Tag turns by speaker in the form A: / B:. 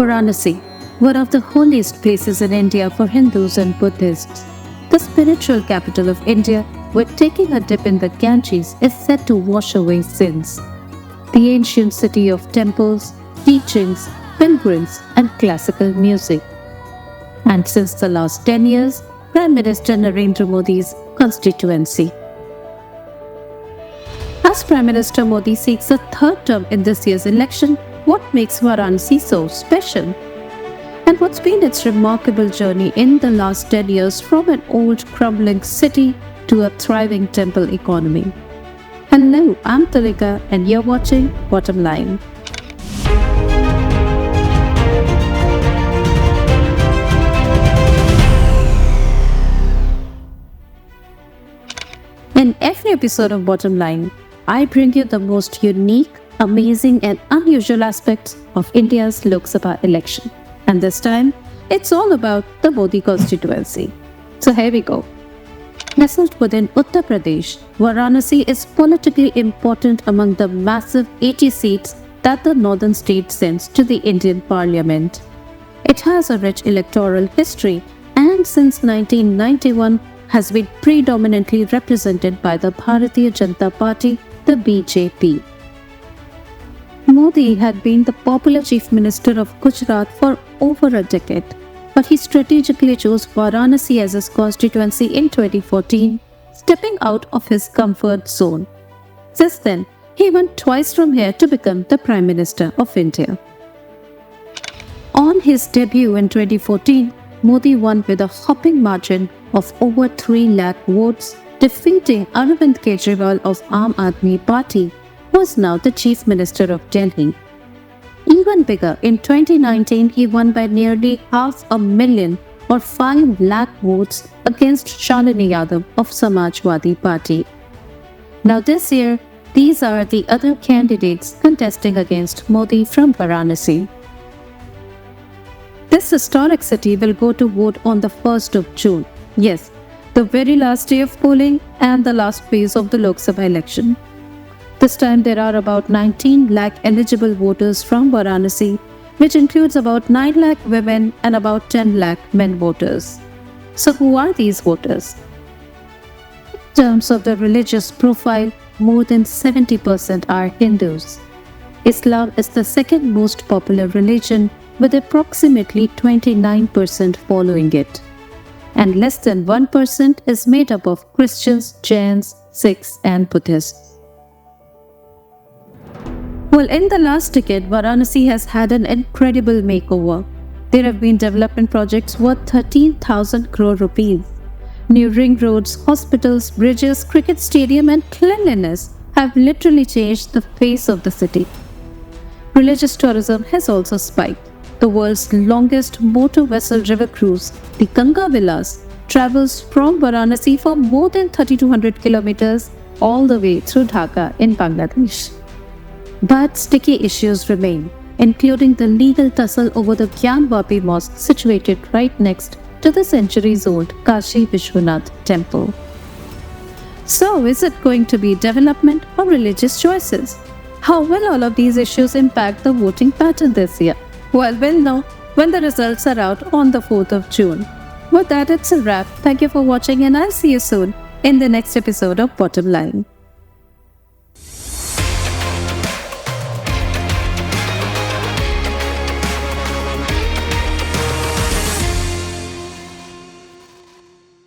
A: Varanasi, one of the holiest places in India for Hindus and Buddhists. The spiritual capital of India, where taking a dip in the Ganges is said to wash away sins. The ancient city of temples, teachings, pilgrims, and classical music. And since the last 10 years, Prime Minister Narendra Modi's constituency. As Prime Minister Modi seeks a third term in this year's election, what makes Varanasi so special? And what's been its remarkable journey in the last 10 years from an old crumbling city to a thriving temple economy? Hello, I'm Tulika and you're watching Bottom Line. In every episode of Bottom Line, I bring you the most unique, amazing and unusual aspects of India's Lok Sabha election. And this time, it's all about the Modi constituency. So here we go. Nestled within Uttar Pradesh, Varanasi is politically important among the massive 80 seats that the northern state sends to the Indian parliament. It has a rich electoral history and since 1991 has been predominantly represented by the Bharatiya Janata Party, the BJP. Modi had been the popular Chief Minister of Gujarat for over a decade, but he strategically chose Varanasi as his constituency in 2014, stepping out of his comfort zone. Since then, he went twice from here to become the Prime Minister of India. On his debut in 2014, Modi won with a hopping margin of over 3 lakh votes, defeating Arvind Kejriwal of Aam Aadmi Party, who is now the Chief Minister of Delhi. Even bigger, in 2019 he won by nearly 500,000 or 5 lakh votes against Shalini Yadav of Samajwadi Party. Now this year, these are the other candidates contesting against Modi from Varanasi. This historic city will go to vote on the 1st of June. Yes, the very last day of polling and the last phase of the Lok Sabha election. This time there are about 19 lakh eligible voters from Varanasi, which includes about 9 lakh women and about 10 lakh men voters. So who are these voters? In terms of the religious profile, more than 70% are Hindus. Islam is the second most popular religion with approximately 29% following it. And less than 1% is made up of Christians, Jains, Sikhs and Buddhists. Well, in the last decade, Varanasi has had an incredible makeover. There have been development projects worth 13,000 crore rupees. New ring roads, hospitals, bridges, cricket stadium and cleanliness have literally changed the face of the city. Religious tourism has also spiked. The world's longest motor vessel river cruise, the Ganga Vilas, travels from Varanasi for more than 3,200 kilometers all the way through Dhaka in Bangladesh. But sticky issues remain, including the legal tussle over the Gyanvapi Mosque situated right next to the centuries-old Kashi Vishwanath temple. So, is it going to be development or religious choices? How will all of these issues impact the voting pattern this year? Well, we'll know when the results are out on the 4th of June. With that, it's a wrap. Thank you for watching and I'll see you soon in the next episode of Bottom Line.